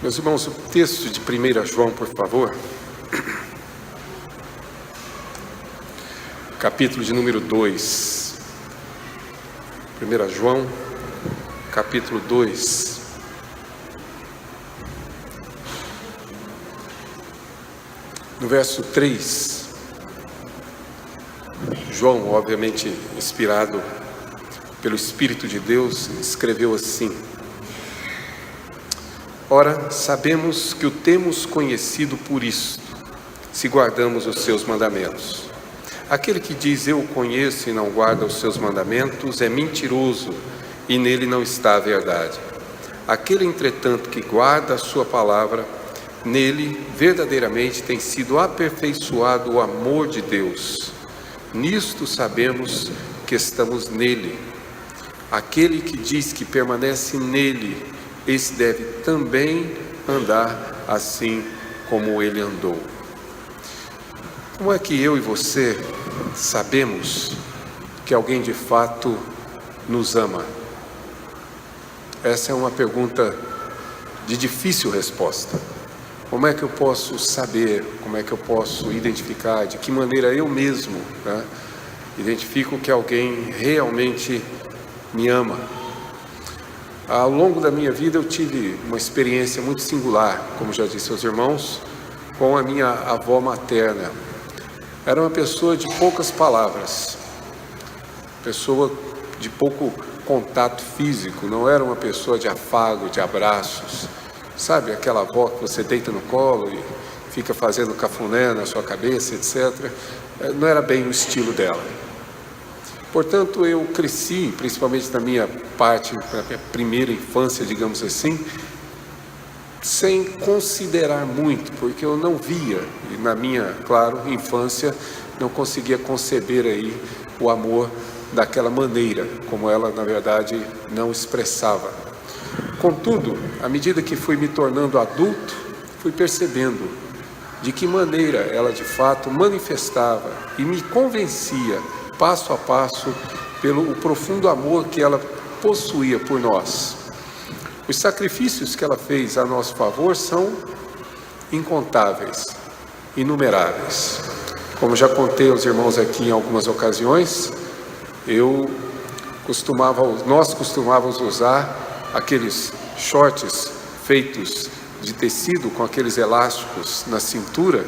Meus irmãos, o texto de 1 João, por favor. Capítulo de número 2. 1 João, capítulo 2. No verso 3. João, obviamente inspirado pelo Espírito de Deus, escreveu assim: Ora, sabemos que o temos conhecido por isto, se guardamos os seus mandamentos. Aquele que diz eu o conheço e não guarda os seus mandamentos é mentiroso, e nele não está a verdade. Aquele, entretanto, que guarda a sua palavra, nele verdadeiramente tem sido aperfeiçoado o amor de Deus. Nisto sabemos que estamos nele. Aquele que diz que permanece nele, esse deve também andar assim como ele andou. Como é que eu e você sabemos que alguém de fato nos ama? Essa é uma pergunta de difícil resposta. Como é que eu posso saber, como é que eu posso identificar, de que maneira eu mesmo identifico que alguém realmente me ama? Ao longo da minha vida eu tive uma experiência muito singular, como já disse aos irmãos, com a minha avó materna. Era uma pessoa de poucas palavras, pessoa de pouco contato físico, não era uma pessoa de afago, de abraços. Sabe, aquela avó que você deita no colo e fica fazendo cafuné na sua cabeça, etc. Não era bem o estilo dela. Portanto, eu cresci, principalmente na minha primeira infância, digamos assim, sem considerar muito, porque eu não via, e na minha, infância, não conseguia conceber aí o amor daquela maneira, como ela, na verdade, não expressava. Contudo, à medida que fui me tornando adulto, fui percebendo de que maneira ela, de fato, manifestava e me convencia, passo a passo, pelo profundo amor que ela possuía por nós. Os sacrifícios que ela fez a nosso favor são incontáveis, inumeráveis. Como já contei aos irmãos aqui em algumas ocasiões, nós costumávamos usar aqueles shorts feitos de tecido com aqueles elásticos na cintura,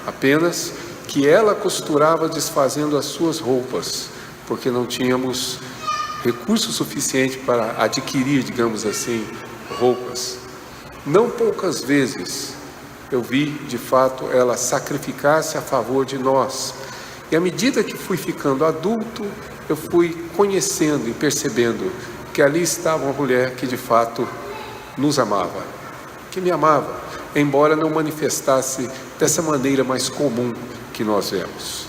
apenas que ela costurava desfazendo as suas roupas, porque não tínhamos recurso suficiente para adquirir, digamos assim, roupas. Não poucas vezes eu vi, de fato, ela sacrificar-se a favor de nós. E à medida que fui ficando adulto, eu fui conhecendo e percebendo que ali estava uma mulher que, de fato, nos amava, que me amava, embora não manifestasse dessa maneira mais comum que nós vemos.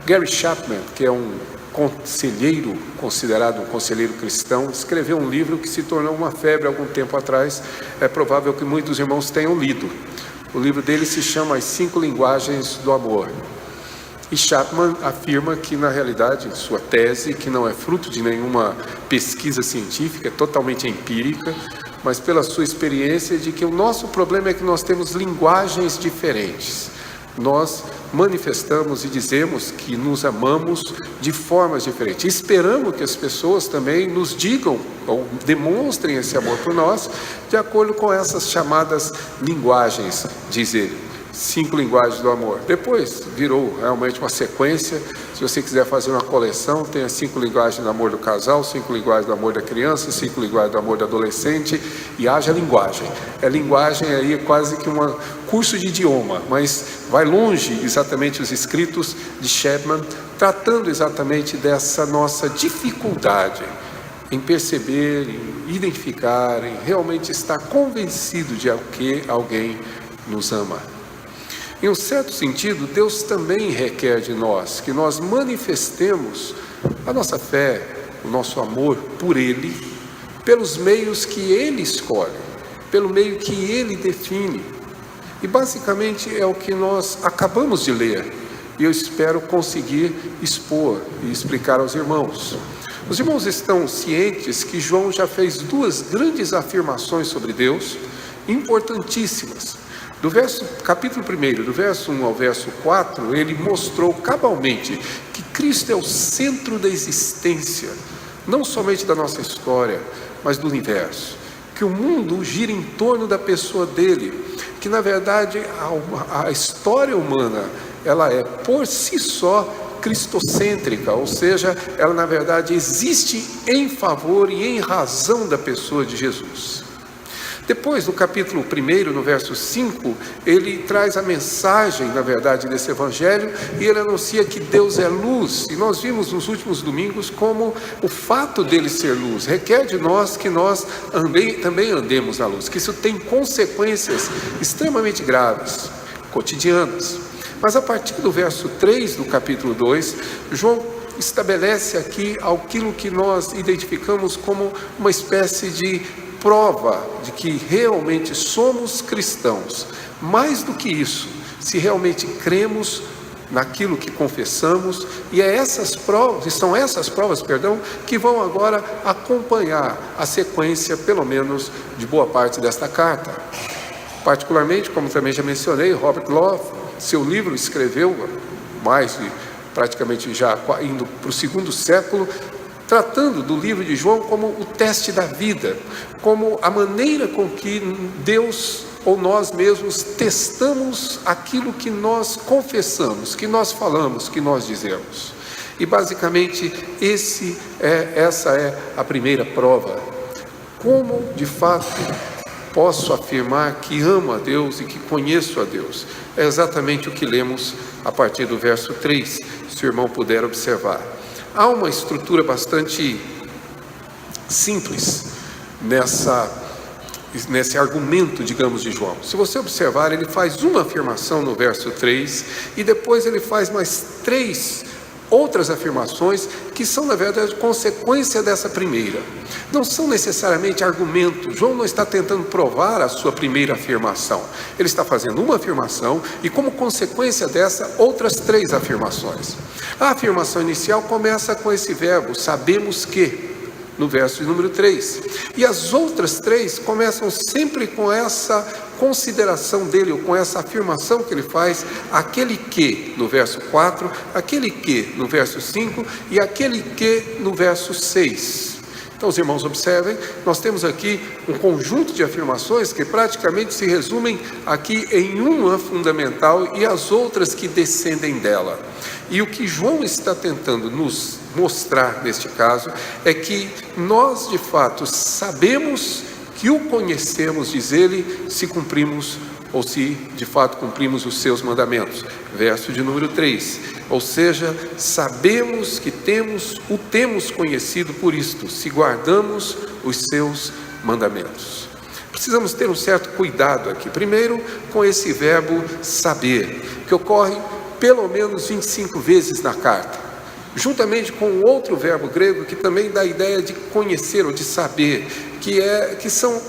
Gary Chapman, que é um conselheiro, considerado um conselheiro cristão, escreveu um livro que se tornou uma febre há algum tempo atrás. É provável que muitos irmãos tenham lido. O livro dele se chama As 5 Linguagens do Amor. E Chapman afirma que, na realidade, sua tese, que não é fruto de nenhuma pesquisa científica, é totalmente empírica, mas pela sua experiência, de que o nosso problema é que nós temos linguagens diferentes. Nós manifestamos e dizemos que nos amamos de formas diferentes. Esperamos que as pessoas também nos digam ou demonstrem esse amor por nós de acordo com essas chamadas linguagens, diz ele. 5 linguagens do amor. Depois virou realmente uma sequência. Se você quiser fazer uma coleção, tem as 5 linguagens do amor do casal, 5 linguagens do amor da criança, 5 linguagens do amor do adolescente, e haja linguagem. É linguagem aí quase que um curso de idioma, mas vai longe exatamente os escritos de Chapman, tratando exatamente dessa nossa dificuldade em perceber, em identificar, em realmente estar convencido de que alguém nos ama. Em um certo sentido, Deus também requer de nós que nós manifestemos a nossa fé, o nosso amor por Ele, pelos meios que Ele escolhe, pelo meio que Ele define. E basicamente é o que nós acabamos de ler, e eu espero conseguir expor e explicar aos irmãos. Os irmãos estão cientes que João já fez 2 grandes afirmações sobre Deus, importantíssimas. Capítulo 1, do verso 1 ao verso 4, ele mostrou cabalmente que Cristo é o centro da existência, não somente da nossa história, mas do universo. Que o mundo gira em torno da pessoa dele, que na verdade a história humana, ela é por si só cristocêntrica, ou seja, ela na verdade existe em favor e em razão da pessoa de Jesus. Depois, no capítulo 1, no verso 5, ele traz a mensagem, na verdade, desse evangelho, e ele anuncia que Deus é luz. E nós vimos nos últimos domingos como o fato dele ser luz requer de nós que nós também andemos na luz, que isso tem consequências extremamente graves, cotidianas. Mas a partir do verso 3 do capítulo 2, João estabelece aqui aquilo que nós identificamos como uma espécie de prova de que realmente somos cristãos. Mais do que isso, se realmente cremos naquilo que confessamos, e são essas provas, que vão agora acompanhar a sequência, pelo menos, de boa parte desta carta. Particularmente, como também já mencionei, Robert Love, seu livro escreveu, praticamente já indo para o 2º século, tratando do livro de João como o teste da vida, como a maneira com que Deus ou nós mesmos testamos aquilo que nós confessamos, que nós falamos, que nós dizemos. E basicamente essa é a primeira prova. Como de fato posso afirmar que amo a Deus e que conheço a Deus? É exatamente o que lemos a partir do verso 3, se o irmão puder observar. Há uma estrutura bastante simples nesse argumento, digamos, de João. Se você observar, ele faz uma afirmação no verso 3 e depois ele faz mais 3 outras afirmações que são, na verdade, consequência dessa primeira. Não são necessariamente argumentos. João não está tentando provar a sua primeira afirmação. Ele está fazendo uma afirmação e, como consequência dessa, outras 3 afirmações. A afirmação inicial começa com esse verbo, sabemos que, no verso de número 3. E as outras 3 começam sempre com essa consideração dele, ou com essa afirmação que ele faz, aquele que, no verso 4, aquele que, no verso 5, e aquele que, no verso 6. Então, os irmãos observem, nós temos aqui um conjunto de afirmações que praticamente se resumem aqui em uma fundamental e as outras que descendem dela. E o que João está tentando nos mostrar neste caso é que nós de fato sabemos que o conhecemos, diz ele, se cumprimos ou se de fato cumprimos os seus mandamentos. Verso de número 3. Ou seja, sabemos que o temos conhecido por isto, se guardamos os seus mandamentos. Precisamos ter um certo cuidado aqui. Primeiro, com esse verbo saber, que ocorre pelo menos 25 vezes na carta, juntamente com outro verbo grego que também dá a ideia de conhecer ou de saber, que são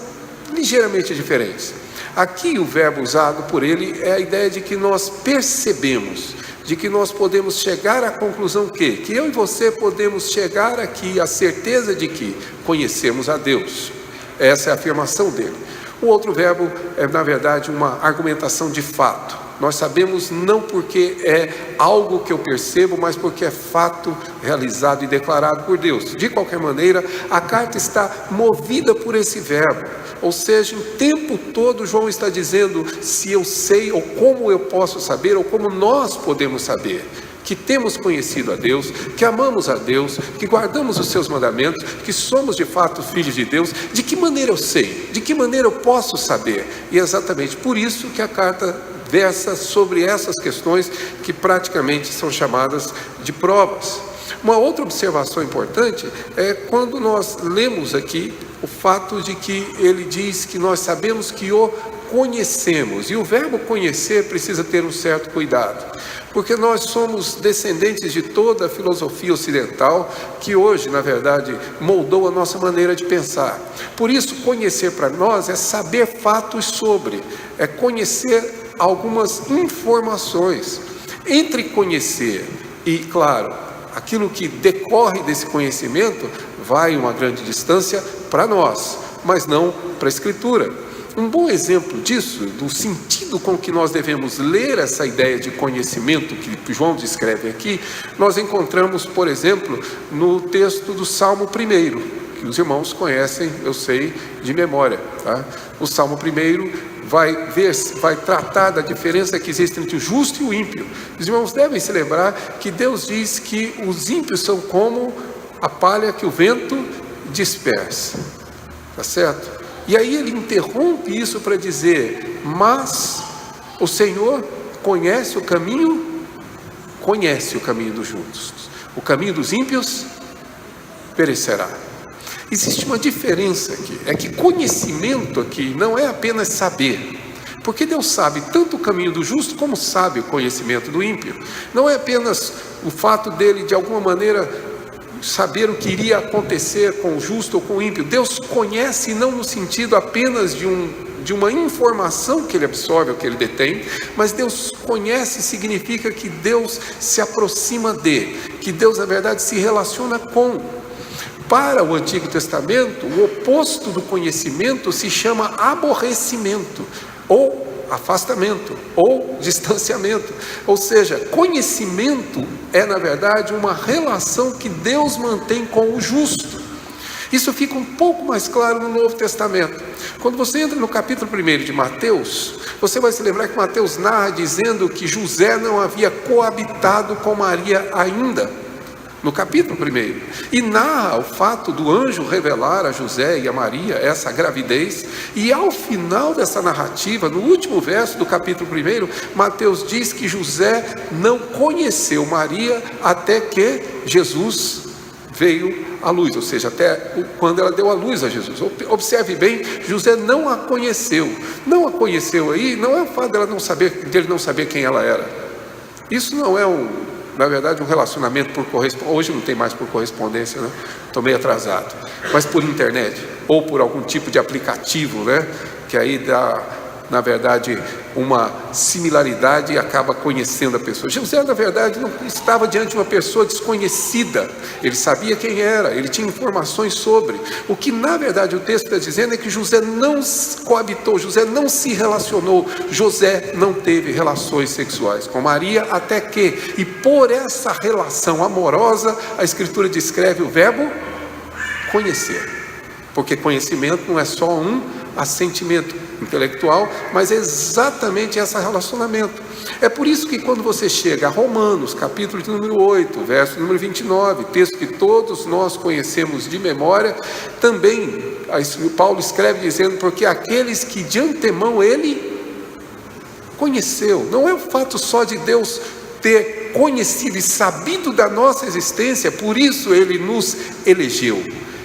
ligeiramente diferentes. Aqui o verbo usado por ele é a ideia de que nós percebemos, de que nós podemos chegar à conclusão que eu e você podemos chegar aqui à certeza de que conhecemos a Deus. Essa é a afirmação dele. O outro verbo é, na verdade, uma argumentação de fato. Nós sabemos não porque é algo que eu percebo, mas porque é fato realizado e declarado por Deus. De qualquer maneira, a carta está movida por esse verbo. Ou seja, o tempo todo João está dizendo se eu sei, ou como eu posso saber, ou como nós podemos saber. Que temos conhecido a Deus, que amamos a Deus, que guardamos os seus mandamentos, que somos de fato filhos de Deus. De que maneira eu sei? De que maneira eu posso saber? E é exatamente por isso que a carta versa sobre essas questões que praticamente são chamadas de provas. Uma outra observação importante é quando nós lemos aqui o fato de que ele diz que nós sabemos que o conhecemos. E o verbo conhecer precisa ter um certo cuidado, porque nós somos descendentes de toda a filosofia ocidental que hoje, na verdade, moldou a nossa maneira de pensar. Por isso, conhecer para nós é saber fatos sobre, é conhecer algumas informações. Entre conhecer e, claro, aquilo que decorre desse conhecimento vai uma grande distância para nós, mas não para a Escritura. Um bom exemplo disso, do sentido com que nós devemos ler essa ideia de conhecimento que João descreve aqui, nós encontramos, por exemplo, no texto do Salmo 1, que os irmãos conhecem, eu sei, de memória, tá? O Salmo 1 vai tratar da diferença que existe entre o justo e o ímpio. Os irmãos devem se lembrar que Deus diz que os ímpios são como a palha que o vento dispersa, tá certo? E aí ele interrompe isso para dizer: mas o Senhor conhece o caminho dos justos, o caminho dos ímpios perecerá. Existe uma diferença aqui, é que conhecimento aqui não é apenas saber, porque Deus sabe tanto o caminho do justo como sabe o conhecimento do ímpio. Não é apenas o fato dele de alguma maneira saber o que iria acontecer com o justo ou com o ímpio. Deus conhece não no sentido apenas de uma informação que ele absorve ou que ele detém, mas Deus conhece significa que Deus se aproxima que Deus na verdade se relaciona com. Para o Antigo Testamento, o oposto do conhecimento se chama aborrecimento, ou afastamento, ou distanciamento. Ou seja, conhecimento é na verdade uma relação que Deus mantém com o justo. Isso fica um pouco mais claro no Novo Testamento. Quando você entra no capítulo 1 de Mateus, você vai se lembrar que Mateus narra dizendo que José não havia coabitado com Maria ainda, no capítulo 1, e narra o fato do anjo revelar a José e a Maria essa gravidez, e ao final dessa narrativa, no último verso do capítulo 1, Mateus diz que José não conheceu Maria até que Jesus veio à luz, ou seja, até quando ela deu à luz a Jesus. Observe bem, José não a conheceu. Não a conheceu aí, não é o fato dele não saber quem ela era. Isso não é na verdade, um relacionamento por correspondência. Hoje não tem mais por correspondência, né? Estou meio atrasado. Mas por internet, ou por algum tipo de aplicativo, né? Que aí dá, na verdade, uma similaridade e acaba conhecendo a pessoa. José, na verdade, não estava diante de uma pessoa desconhecida. Ele sabia quem era, ele tinha informações sobre. O que, na verdade, o texto está dizendo é que José não coabitou, José não se relacionou, José não teve relações sexuais com Maria, até que, e por essa relação amorosa, a Escritura descreve o verbo conhecer. Porque conhecimento não é só um assentimento intelectual, mas é exatamente esse relacionamento. É por isso que quando você chega a Romanos, capítulo de número 8, verso número 29, texto que todos nós conhecemos de memória, também Paulo escreve dizendo: porque aqueles que de antemão ele conheceu. Não é o fato só de Deus ter conhecido e sabido da nossa existência, por isso ele nos elegeu.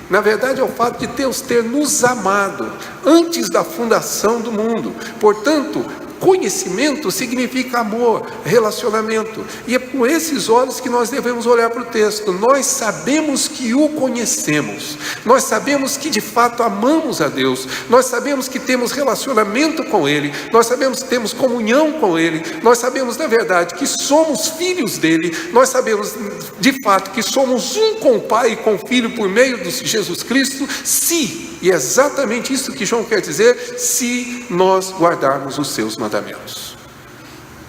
Na verdade é o fato de Deus ter nos amado antes da fundação do mundo. Portanto, conhecimento significa amor, relacionamento. E é com esses olhos que nós devemos olhar para o texto. Nós sabemos que o conhecemos. Nós sabemos que de fato amamos a Deus. Nós sabemos que temos relacionamento com Ele. Nós sabemos que temos comunhão com Ele. Nós sabemos, na verdade, que somos filhos dEle. Nós sabemos, de fato, que somos um com o Pai e com o Filho por meio de Jesus Cristo, e é exatamente isso que João quer dizer, se nós guardarmos os seus mandamentos.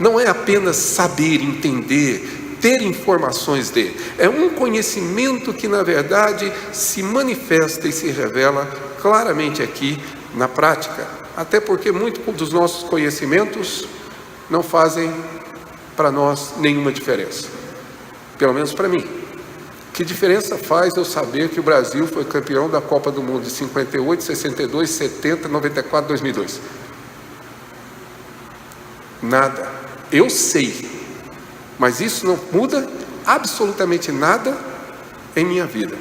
Não é apenas saber, entender, ter informações é um conhecimento que na verdade se manifesta e se revela claramente aqui na prática, até porque muitos dos nossos conhecimentos não fazem para nós nenhuma diferença, pelo menos para mim. Que diferença faz eu saber que o Brasil foi campeão da Copa do Mundo de 58, 62, 70, 94, 2002? Nada. Eu sei, mas isso não muda absolutamente nada em minha vida.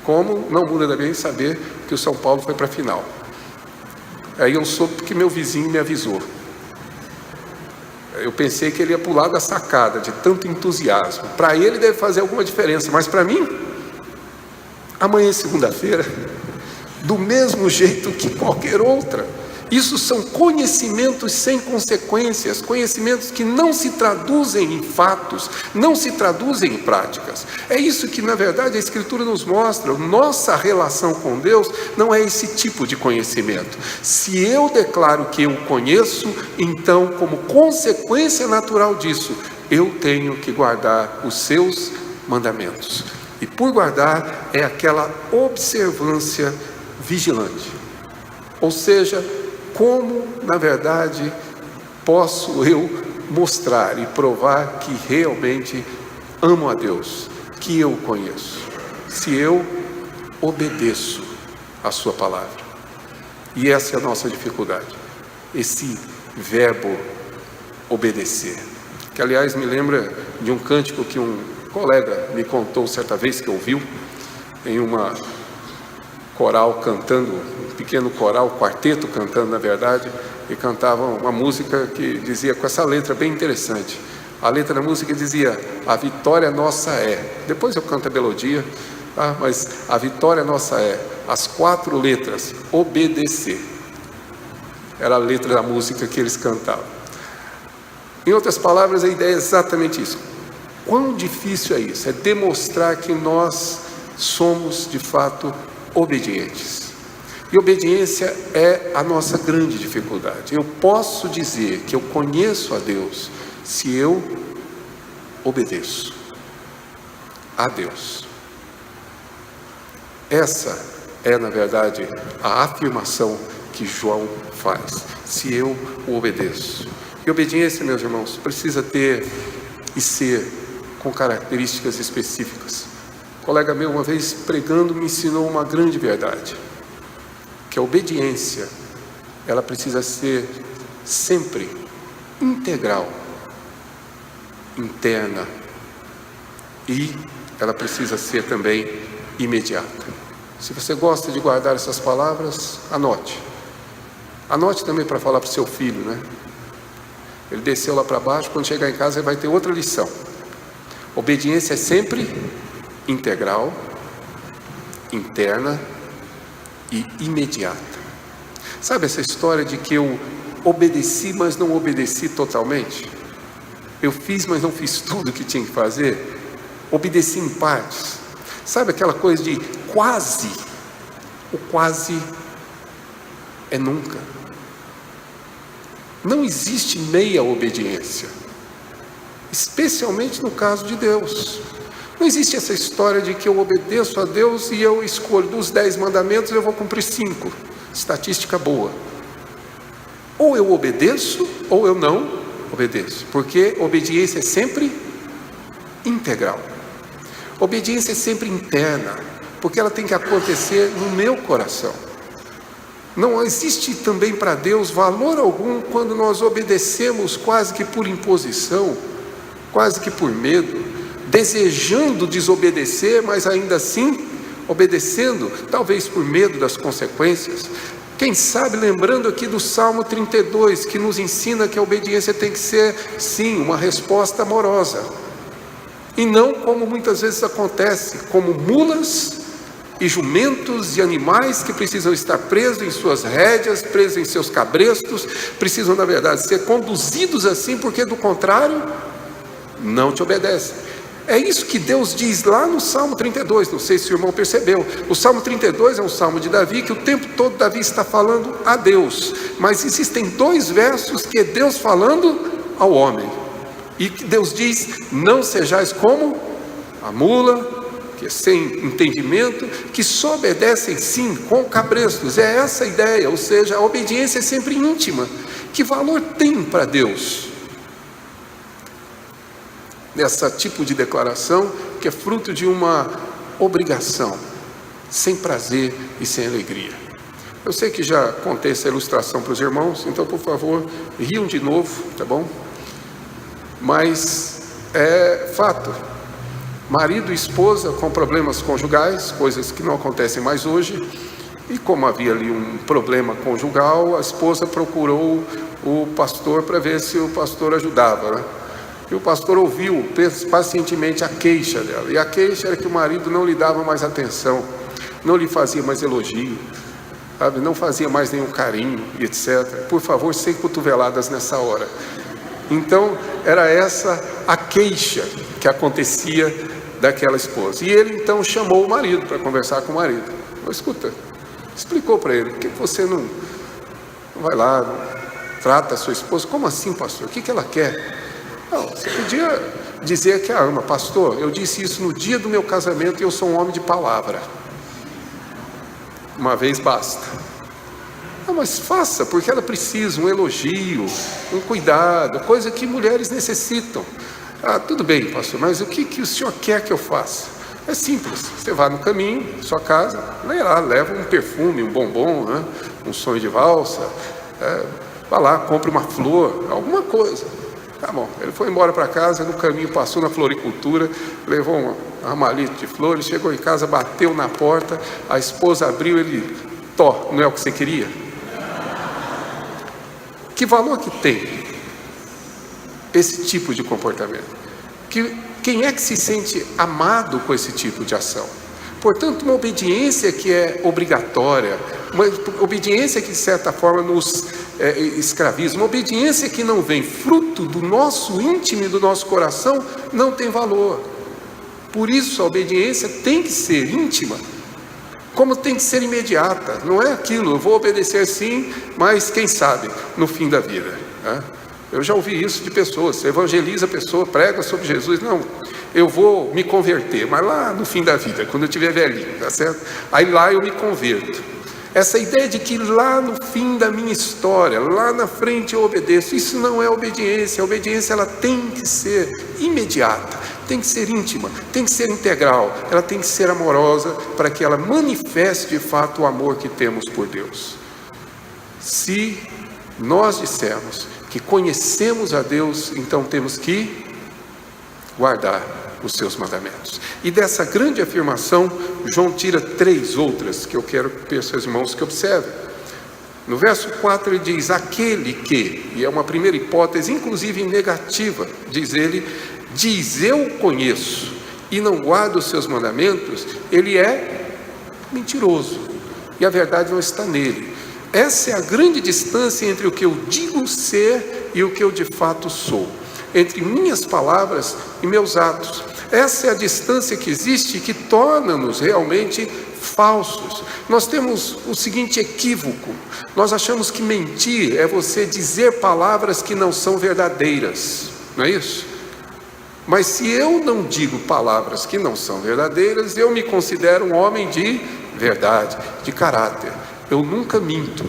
Como não muda também saber que o São Paulo foi para a final. Aí eu soube porque meu vizinho me avisou. Eu pensei que ele ia pular da sacada de tanto entusiasmo. Para ele deve fazer alguma diferença, mas para mim, amanhã é segunda-feira, do mesmo jeito que qualquer outra. Isso são conhecimentos sem consequências, conhecimentos que não se traduzem em fatos, não se traduzem em práticas. É isso que, na verdade, a Escritura nos mostra. Nossa relação com Deus não é esse tipo de conhecimento. Se eu declaro que eu conheço, então, como consequência natural disso, eu tenho que guardar os seus mandamentos. E por guardar é aquela observância vigilante. Ou seja, como, na verdade, posso eu mostrar e provar que realmente amo a Deus, que eu conheço? Se eu obedeço a sua palavra. E essa é a nossa dificuldade, esse verbo obedecer. Que, aliás, me lembra de um cântico que um colega me contou certa vez que ouviu em uma coral cantando, um pequeno coral, quarteto cantando, na verdade, e cantavam uma música que dizia, com essa letra bem interessante. A letra da música dizia: a vitória nossa é. Depois eu canto a melodia, tá? Mas a vitória nossa é, as 4 letras, obedecer. Era a letra da música que eles cantavam. Em outras palavras, a ideia é exatamente isso. Quão difícil é isso? É demonstrar que nós somos, de fato, obedientes. E obediência é a nossa grande dificuldade. Eu posso dizer que eu conheço a Deus se eu obedeço a Deus. Essa é, na verdade, a afirmação que João faz. Se eu o obedeço. E obediência, meus irmãos, precisa ter e ser com características específicas. Um colega meu, uma vez pregando, me ensinou uma grande verdade, que a obediência, ela precisa ser sempre integral, interna, e ela precisa ser também imediata. Se você gosta de guardar essas palavras, anote. Anote também para falar para o seu filho, né? Ele desceu lá para baixo, quando chegar em casa ele vai ter outra lição. Obediência é sempre integral, interna e imediata. Sabe essa história de que eu obedeci, mas não obedeci totalmente? Eu fiz, mas não fiz tudo o que tinha que fazer? Obedeci em partes. Sabe aquela coisa de quase? O quase é nunca. Não existe meia obediência, especialmente no caso de Deus. Não existe essa história de que eu obedeço a Deus e eu escolho dos 10 mandamentos, eu vou cumprir 5. Estatística boa. Ou eu obedeço, ou eu não obedeço. Porque obediência é sempre integral. Obediência é sempre interna, porque ela tem que acontecer no meu coração. Não existe também para Deus valor algum quando nós obedecemos quase que por imposição, quase que por medo, desejando desobedecer, mas ainda assim obedecendo, talvez por medo das consequências. Quem sabe lembrando aqui do Salmo 32, que nos ensina que a obediência tem que ser, sim, uma resposta amorosa, e não como muitas vezes acontece, como mulas e jumentos e animais que precisam estar presos em suas rédeas, presos em seus cabrestos, precisam, na verdade, ser conduzidos assim, porque do contrário, não te obedecem. É isso que Deus diz lá no Salmo 32, não sei se o irmão percebeu. O Salmo 32 é um salmo de Davi, que o tempo todo Davi está falando a Deus, mas existem 2 versos que é Deus falando ao homem, e que Deus diz: não sejais como a mula, que é sem entendimento, que só obedecem sim com cabrestos. É essa a ideia, ou seja, a obediência é sempre íntima. Que valor tem para Deus nessa tipo de declaração, que é fruto de uma obrigação, sem prazer e sem alegria? Eu sei que já contei essa ilustração para os irmãos, então por favor, riam de novo, tá bom? Mas é fato. Marido e esposa com problemas conjugais, coisas que não acontecem mais hoje, e como havia ali um problema conjugal, a esposa procurou o pastor para ver se o pastor ajudava, né? E o pastor ouviu pacientemente a queixa dela, e a queixa era que o marido não lhe dava mais atenção, não lhe fazia mais elogio. sabe? Não fazia mais nenhum carinho e etc. Por favor, sem cotoveladas nessa hora. Então, era essa a queixa que acontecia daquela esposa. E ele então chamou o marido para conversar com o marido. Escuta, explicou para ele: por que você não vai lá, não trata a sua esposa? Como assim, pastor? O que ela quer? Não, você podia dizer que a ama. Pastor, eu disse isso no dia do meu casamento e eu sou um homem de palavra. Uma vez basta. Não, mas faça, porque ela precisa um elogio, um cuidado, coisa que mulheres necessitam. Ah, tudo bem, pastor, mas o que o senhor quer que eu faça? É simples, você vai no caminho, sua casa, leva um perfume, um bombom, né? Um sonho de valsa, vai lá, compre uma flor, alguma coisa. Tá bom, ele foi embora para casa, no caminho passou na floricultura, levou um ramalhete de flores, chegou em casa, bateu na porta, a esposa abriu, ele, não é o que você queria? Que valor que tem esse tipo de comportamento? Quem é que se sente amado com esse tipo de ação? Portanto, uma obediência que é obrigatória, uma obediência que de certa forma nos escraviza, uma obediência que não vem fruto do nosso íntimo e do nosso coração, não tem valor. Por isso a obediência tem que ser íntima, como tem que ser imediata. Não é aquilo, eu vou obedecer sim, mas quem sabe no fim da vida, né? Eu já ouvi isso de pessoas: você evangeliza a pessoa, prega sobre Jesus, não, eu vou me converter, mas lá no fim da vida, quando eu estiver velhinho, tá certo? Aí lá eu me converto. Essa ideia de que lá no fim da minha história, lá na frente eu obedeço, isso não é obediência. A obediência, ela tem que ser imediata, tem que ser íntima, tem que ser integral, ela tem que ser amorosa, para que ela manifeste de fato o amor que temos por Deus. Se nós dissermos que conhecemos a Deus, então temos que guardar os seus mandamentos. E dessa grande afirmação, João tira 3 outras que eu quero que seus irmãos que observem. No verso 4 ele diz: aquele que, e é uma primeira hipótese, inclusive negativa, diz ele, diz eu conheço e não guarda os seus mandamentos, ele é mentiroso e a verdade não está nele. Essa é a grande distância entre o que eu digo ser e o que eu de fato sou, entre minhas palavras e meus atos. Essa é a distância que existe e que torna-nos realmente falsos. Nós temos o seguinte equívoco: nós achamos que mentir é você dizer palavras que não são verdadeiras, não é isso? Mas se eu não digo palavras que não são verdadeiras, eu me considero um homem de verdade, de caráter. Eu nunca minto.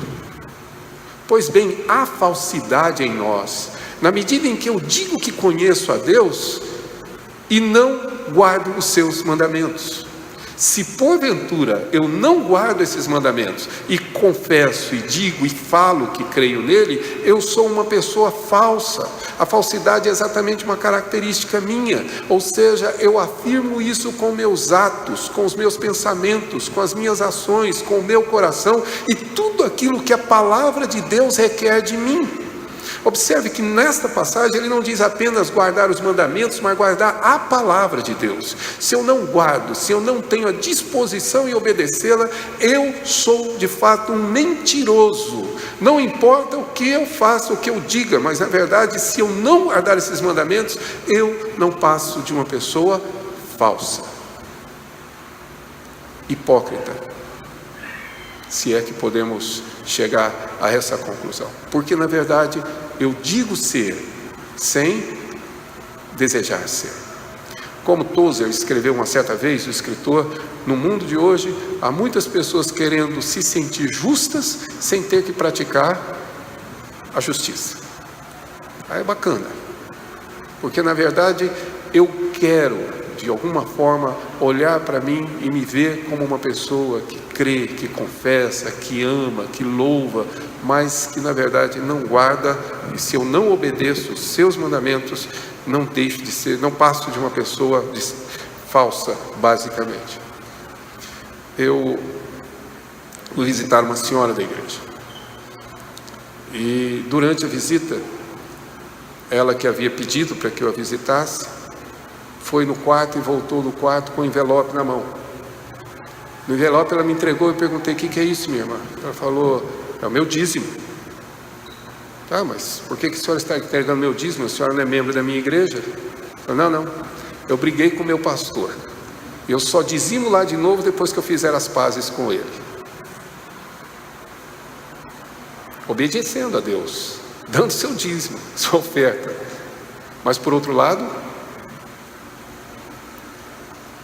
Pois bem, há falsidade em nós, na medida em que eu digo que conheço a Deus e não guardo os seus mandamentos. Se porventura eu não guardo esses mandamentos e confesso e digo e falo que creio nele, eu sou uma pessoa falsa. A falsidade é exatamente uma característica minha, ou seja, eu afirmo isso com meus atos, com os meus pensamentos, com as minhas ações, com o meu coração e tudo aquilo que a palavra de Deus requer de mim. Observe que nesta passagem ele não diz apenas guardar os mandamentos, mas guardar a palavra de Deus. Se eu não guardo, se eu não tenho a disposição em obedecê-la, eu sou de fato um mentiroso. Não importa o que eu faça, o que eu diga, mas na verdade, se eu não guardar esses mandamentos, eu não passo de uma pessoa falsa, hipócrita, se é que podemos chegar a essa conclusão. Porque na verdade eu digo ser sem desejar ser. Como Tozer escreveu uma certa vez, o escritor, no mundo de hoje há muitas pessoas querendo se sentir justas sem ter que praticar a justiça. Aí é bacana, porque na verdade eu quero de alguma forma olhar para mim e me ver como uma pessoa que crê, que confessa, que ama, que louva, mas que na verdade não guarda. E se eu não obedeço os seus mandamentos, não deixo de ser, não passo de uma pessoa falsa, basicamente. Eu fui visitar uma senhora da igreja e durante a visita, ela que havia pedido para que eu a visitasse, foi no quarto e voltou do quarto com um envelope na mão. No envelope ela me entregou, eu perguntei: o que é isso, minha irmã? Ela falou: é o meu dízimo. Ah, mas por que a senhora está entregando meu dízimo? A senhora não é membro da minha igreja? Eu falei: não, eu briguei com o meu pastor, eu só dizimo lá de novo depois que eu fizer as pazes com ele. Obedecendo a Deus, dando seu dízimo, sua oferta. Mas por outro lado,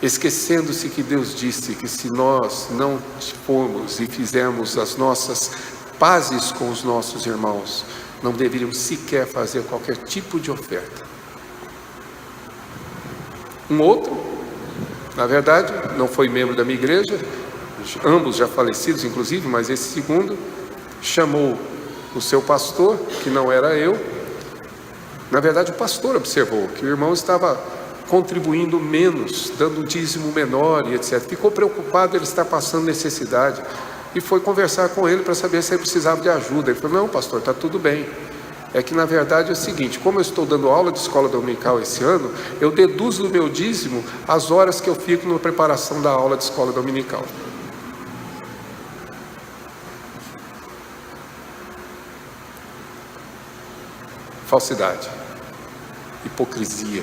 esquecendo-se que Deus disse que se nós não formos e fizermos as nossas pazes com os nossos irmãos, não deveríamos sequer fazer qualquer tipo de oferta. Um outro, na verdade, não foi membro da minha igreja, ambos já falecidos inclusive, mas esse segundo chamou o seu pastor, que não era eu. Na verdade, o pastor observou que o irmão estava contribuindo menos, dando um dízimo menor e etc. Ficou preocupado, ele está passando necessidade, e foi conversar com ele para saber se ele precisava de ajuda. Ele falou: não, pastor, está tudo bem. É que na verdade é o seguinte: como eu estou dando aula de escola dominical esse ano, eu deduzo do meu dízimo as horas que eu fico na preparação da aula de escola dominical. Falsidade, hipocrisia,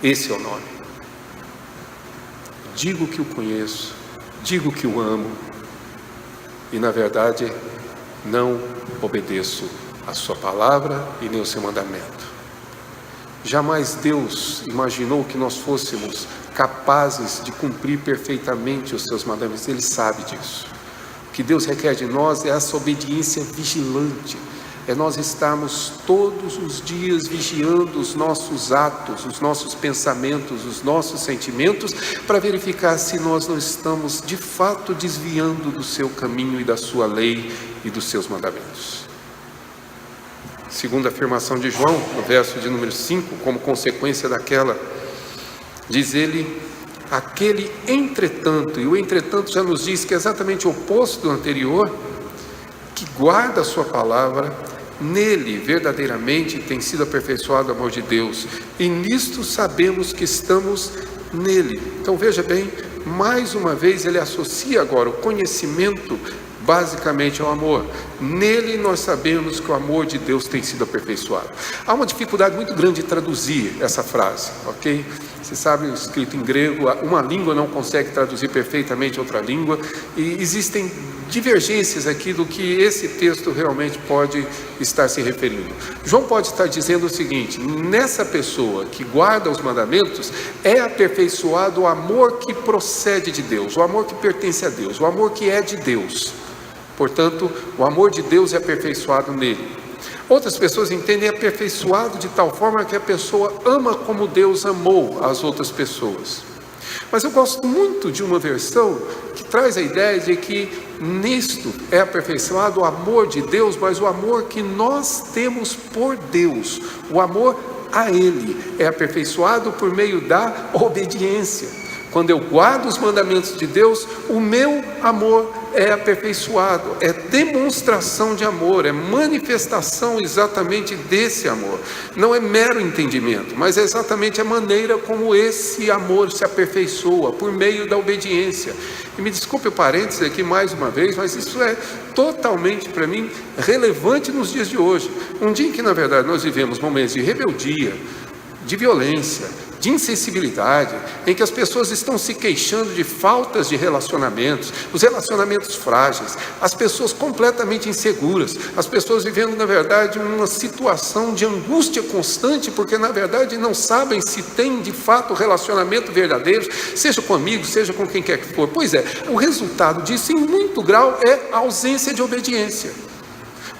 esse é o nome. Digo que o conheço, digo que o amo, e na verdade não obedeço a sua palavra e nem o seu mandamento. Jamais Deus imaginou que nós fôssemos capazes de cumprir perfeitamente os seus mandamentos. Ele sabe disso. O que Deus requer de nós é essa obediência vigilante, é nós estarmos todos os dias vigiando os nossos atos, os nossos pensamentos, os nossos sentimentos, para verificar se nós não estamos de fato desviando do seu caminho e da sua lei e dos seus mandamentos. Segunda afirmação de João, no verso de número 5, como consequência daquela, diz ele: aquele entretanto, e o entretanto já nos diz que é exatamente o oposto do anterior, que guarda a sua palavra, nele verdadeiramente tem sido aperfeiçoado o amor de Deus, e nisto sabemos que estamos nele. Então veja bem, mais uma vez ele associa agora o conhecimento basicamente ao amor. Nele nós sabemos que o amor de Deus tem sido aperfeiçoado. Há uma dificuldade muito grande de traduzir essa frase, ok? Você sabe, escrito em grego, uma língua não consegue traduzir perfeitamente outra língua, e existem divergências aqui do que esse texto realmente pode estar se referindo. João pode estar dizendo o seguinte: nessa pessoa que guarda os mandamentos, é aperfeiçoado o amor que procede de Deus, o amor que pertence a Deus, o amor que é de Deus. Portanto, o amor de Deus é aperfeiçoado nele. Outras pessoas entendem aperfeiçoado de tal forma que a pessoa ama como Deus amou as outras pessoas. Mas eu gosto muito de uma versão que traz a ideia de que nisto é aperfeiçoado o amor de Deus, mas o amor que nós temos por Deus, o amor a Ele, é aperfeiçoado por meio da obediência. Quando eu guardo os mandamentos de Deus, o meu amor é aperfeiçoado, é demonstração de amor, é manifestação exatamente desse amor. Não é mero entendimento, mas é exatamente a maneira como esse amor se aperfeiçoa, por meio da obediência. E me desculpe o parênteses aqui mais uma vez, mas isso é totalmente para mim relevante nos dias de hoje. Um dia em que na verdade nós vivemos momentos de rebeldia, de violência, de insensibilidade, em que as pessoas estão se queixando de faltas de relacionamentos, os relacionamentos frágeis, as pessoas completamente inseguras, as pessoas vivendo na verdade uma situação de angústia constante, porque na verdade não sabem se tem de fato relacionamento verdadeiro, seja com amigos, seja com quem quer que for. Pois é, o resultado disso em muito grau é a ausência de obediência,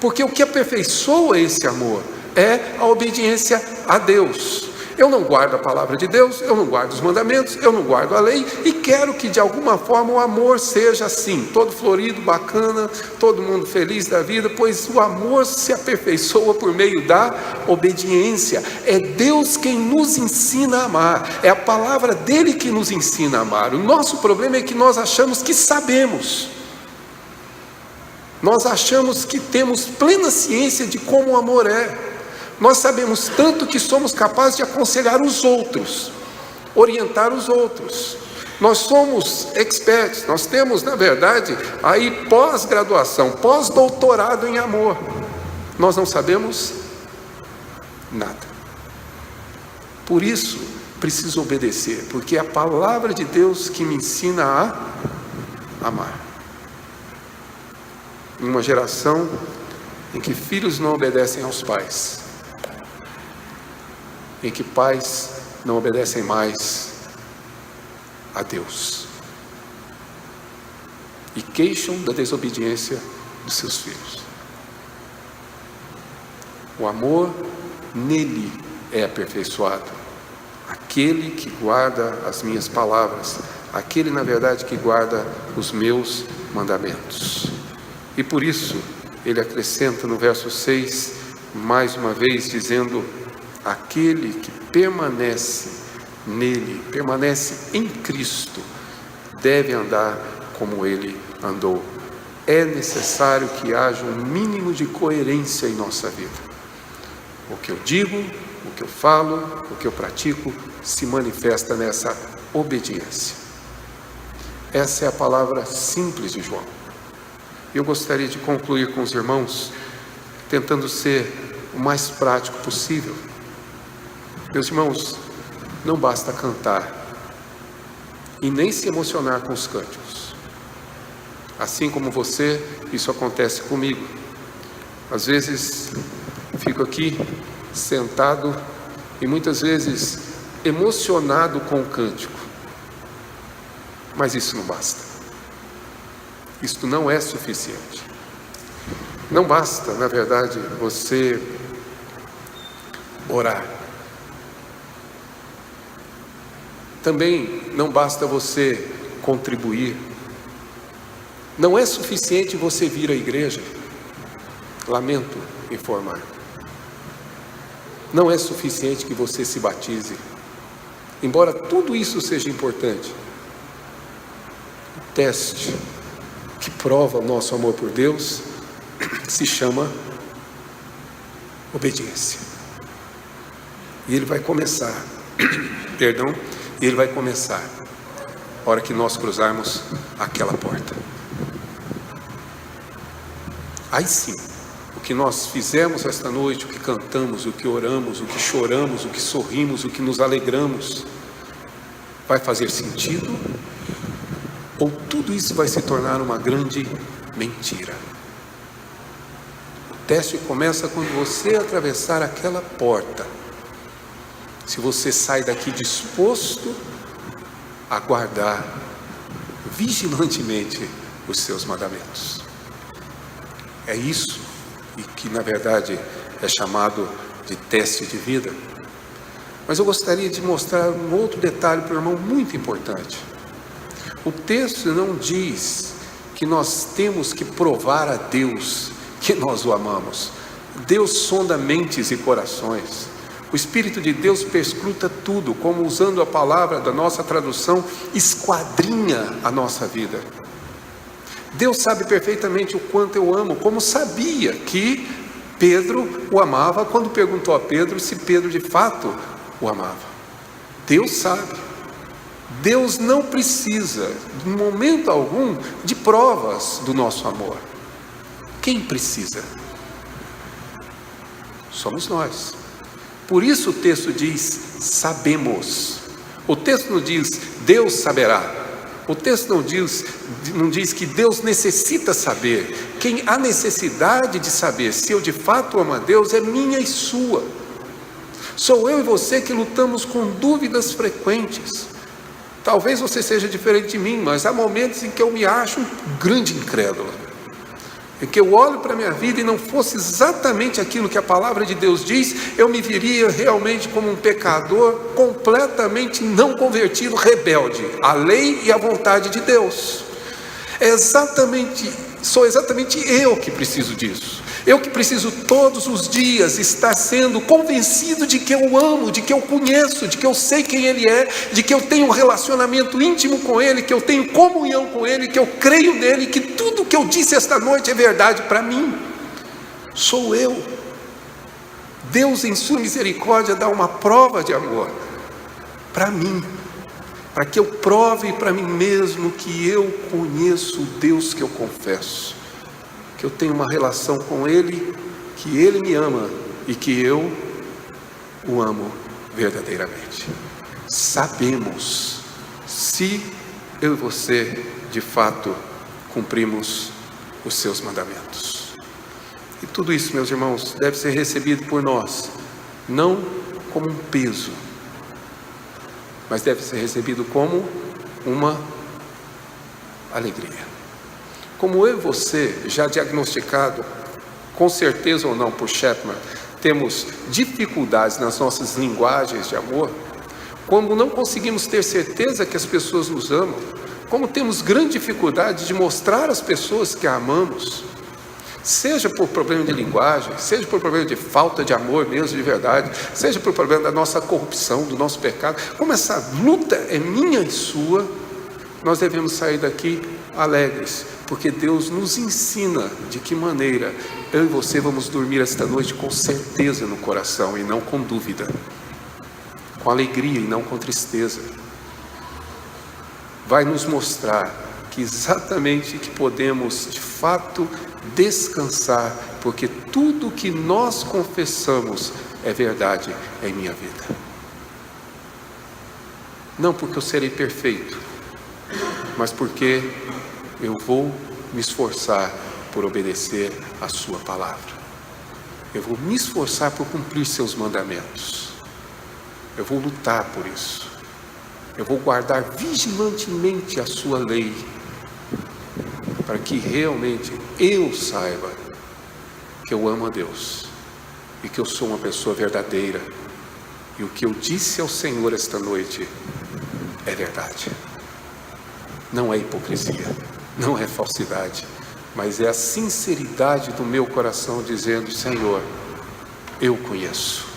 porque o que aperfeiçoa esse amor é a obediência a Deus. Eu não guardo a palavra de Deus, eu não guardo os mandamentos, eu não guardo a lei, e quero que de alguma forma o amor seja assim, todo florido, bacana, todo mundo feliz da vida, pois o amor se aperfeiçoa por meio da obediência. É Deus quem nos ensina a amar, é a palavra dele que nos ensina a amar. O nosso problema é que nós achamos que sabemos, nós achamos que temos plena ciência de como o amor é. Nós sabemos tanto que somos capazes de aconselhar os outros, orientar os outros, Nós somos experts, nós temos, na verdade, aí pós-graduação, pós-doutorado em amor. Nós não sabemos nada. Por isso, preciso obedecer, porque é a palavra de Deus que me ensina a amar. Em uma geração em que filhos não obedecem aos pais, em que pais não obedecem mais a Deus e queixam da desobediência dos seus filhos. O amor nele é aperfeiçoado, aquele que guarda as minhas palavras, aquele na verdade que guarda os meus mandamentos. E por isso ele acrescenta no verso 6, mais uma vez dizendo: aquele que permanece nele, permanece em Cristo, deve andar como ele andou. É necessário que haja um mínimo de coerência em nossa vida. O que eu digo, o que eu falo, o que eu pratico, se manifesta nessa obediência. Essa é a palavra simples de João. Eu gostaria de concluir com os irmãos, tentando ser o mais prático possível. Meus irmãos, não basta cantar e nem se emocionar com os cânticos. Assim como você, isso acontece comigo. Às vezes fico aqui sentado e muitas vezes emocionado com o cântico, mas isso não basta. Isto não é suficiente. Não basta, na verdade, você orar. Também não basta você contribuir. Não é suficiente você vir à igreja. Lamento informar. Não é suficiente que você se batize. Embora tudo isso seja importante, o teste que prova o nosso amor por Deus se chama obediência. E ele vai começar, ele vai começar a hora que nós cruzarmos aquela porta. Aí sim, o que nós fizemos esta noite, o que cantamos, o que oramos, o que choramos, o que sorrimos, o que nos alegramos, vai fazer sentido? Ou tudo isso vai se tornar uma grande mentira? O teste começa quando você atravessar aquela porta. Se você sai daqui disposto a guardar vigilantemente os seus mandamentos. É isso que na verdade é chamado de teste de vida. Mas eu gostaria de mostrar um outro detalhe para o irmão muito importante. O texto não diz que nós temos que provar a Deus que nós o amamos. Deus sonda mentes e corações. O Espírito de Deus perscruta tudo, como usando a palavra da nossa tradução, esquadrinha a nossa vida. Deus sabe perfeitamente o quanto eu amo, como sabia que Pedro o amava quando perguntou a Pedro se Pedro de fato o amava. Deus sabe. Deus não precisa, em momento algum, de provas do nosso amor. Quem precisa? Somos nós. Por isso o texto diz, sabemos. O texto não diz, Deus saberá. O texto não diz que Deus necessita saber. Quem há necessidade de saber se eu de fato amo a Deus é minha e sua. Sou eu e você que lutamos com dúvidas frequentes. Talvez você seja diferente de mim, mas há momentos em que eu me acho um grande incrédulo. Em que eu olho para a minha vida e não fosse exatamente aquilo que a palavra de Deus diz, eu me viria realmente como um pecador completamente não convertido, rebelde à lei e à vontade de Deus. Sou exatamente eu que preciso disso. Eu que preciso todos os dias estar sendo convencido de que eu amo, de que eu conheço, de que eu sei quem Ele é, de que eu tenho um relacionamento íntimo com Ele, que eu tenho comunhão com Ele, que eu creio nele, que tudo que eu disse esta noite é verdade para mim. Sou eu. Deus em sua misericórdia dá uma prova de amor para mim. para que eu prove para mim mesmo que eu conheço o Deus que eu confesso, que eu tenho uma relação com Ele, que Ele me ama e que eu o amo verdadeiramente. Sabemos se eu e você de fato cumprimos os seus mandamentos. E tudo isso, meus irmãos, deve ser recebido por nós, não como um peso, mas deve ser recebido como uma alegria. Como eu e você, já diagnosticado, com certeza ou não por Chapman, temos dificuldades nas nossas linguagens de amor, como não conseguimos ter certeza que as pessoas nos amam, como temos grande dificuldade de mostrar às pessoas que a amamos, seja por problema de linguagem, seja por problema de falta de amor mesmo, de verdade, seja por problema da nossa corrupção, do nosso pecado, como essa luta é minha e sua, nós devemos sair daqui alegres, porque Deus nos ensina de que maneira eu e você vamos dormir esta noite com certeza no coração e não com dúvida, com alegria e não com tristeza. Vai nos mostrar que exatamente que podemos de fato descansar, porque tudo que nós confessamos é verdade em minha vida. Não porque eu serei perfeito, mas porque eu vou me esforçar por obedecer a sua palavra. Eu vou me esforçar por cumprir seus mandamentos. Eu vou lutar por isso. Eu vou guardar vigilantemente a sua lei, para que realmente eu saiba que eu amo a Deus e que eu sou uma pessoa verdadeira, e o que eu disse ao Senhor esta noite é verdade. Não é hipocrisia, não é falsidade, mas é a sinceridade do meu coração dizendo: Senhor, eu conheço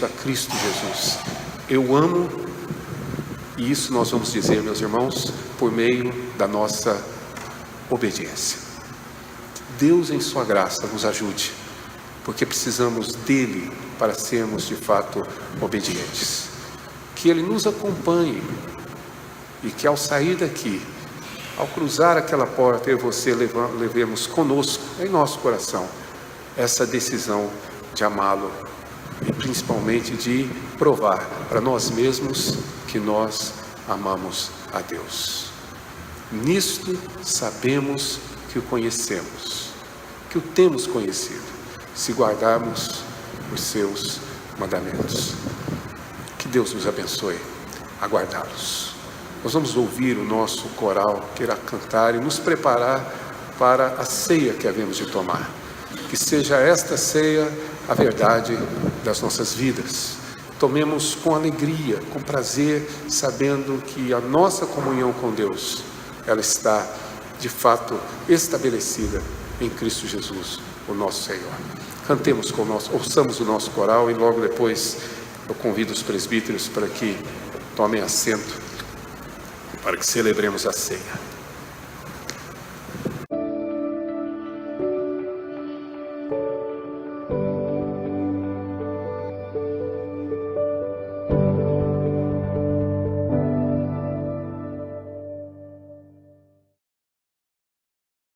a Cristo Jesus, eu amo. E isso nós vamos dizer, meus irmãos, por meio da nossa obediência. Deus, em sua graça, nos ajude, porque precisamos dele para sermos de fato obedientes. Que ele nos acompanhe e que ao sair daqui, ao cruzar aquela porta, eu e você levemos conosco, em nosso coração, essa decisão de amá-lo e principalmente de provar para nós mesmos que nós amamos a Deus. Nisto sabemos que o conhecemos, que o temos conhecido, se guardarmos os seus mandamentos. Que Deus nos abençoe a guardá-los. Nós vamos ouvir o nosso coral que irá cantar e nos preparar para a ceia que havemos de tomar. Que seja esta ceia a verdade das nossas vidas. Tomemos com alegria, com prazer, sabendo que a nossa comunhão com Deus, ela está de fato estabelecida em Cristo Jesus, o nosso Senhor. Cantemos com nós, ouçamos o nosso coral e logo depois eu convido os presbíteros para que tomem assento, para que celebremos a ceia.